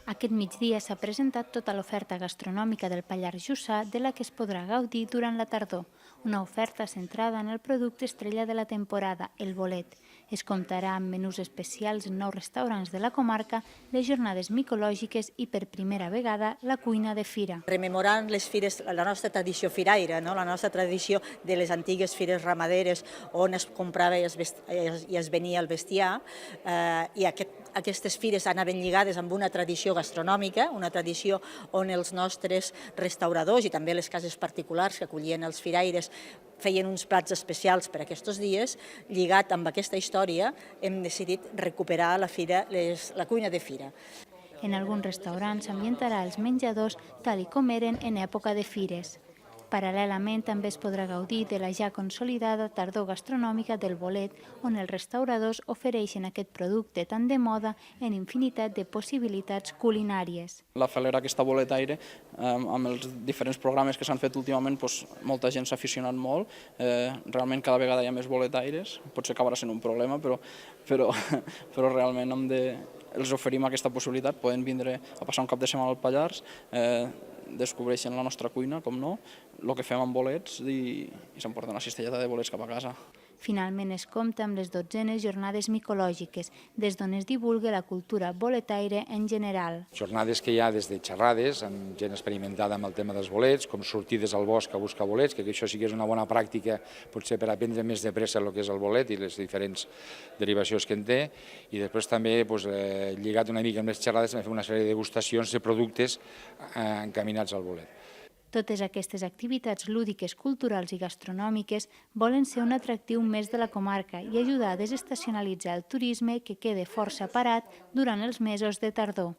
Aquest migdia s'ha presentat tota l'oferta gastronòmica del Pallars Jussà de la que es podrà gaudir durant la tardor, una oferta centrada en el producte estrella de la temporada, el bolet. Es comptarà amb menús especials en 9 restaurants de la comarca, les jornades micològiques i, per primera vegada, la cuina de fira. Rememorant les fires, la nostra tradició firaire, no? La nostra tradició de les antigues fires ramaderes on es comprava i es venia el bestiar, i aquestes fires anaven lligades amb una tradició gastronòmica, una tradició on els nostres restauradors i també les cases particulars que acollien els firaires feien uns plats especials per aquests dies. Lligat amb aquesta història, hem decidit recuperar la cuina de fira. En alguns restaurants s'ambientarà els menjadors tal com eren en època de fires. Paral·lelament també es podrà gaudir de la ja consolidada tardor gastronòmica del bolet, on els restauradors ofereixen aquest producte tan de moda en infinitat de possibilitats culinàries. La falera aquesta boletaire, amb els diferents programes que s'han fet últimament, molta gent s'ha aficionat molt. Realment cada vegada hi ha més boletaires, potser acabarà sent un problema, però realment els oferim aquesta possibilitat, poden vindre a passar un cap de setmana al Pallars, descobreixen la nostra cuina, com no, el que fem amb bolets i s'emporten una cistelleta de bolets cap a casa. Finalment es compta amb les 12enes jornades micològiques, des d'on es divulga la cultura boletaire en general. Jornades que hi ha des de xerrades, amb gent experimentada amb el tema dels bolets, com sortides al bosc a buscar bolets, que això sí que és una bona pràctica, potser per aprendre més de pressa el que és el bolet i les diferents derivacions que en té, i després també, lligat una mica amb les xerrades, també fem una sèrie de degustacions de productes encaminats al bolet. Totes aquestes activitats lúdiques, culturals i gastronòmiques volen ser un atractiu més de la comarca i ajudar a desestacionalitzar el turisme que queda força parat durant els mesos de tardor.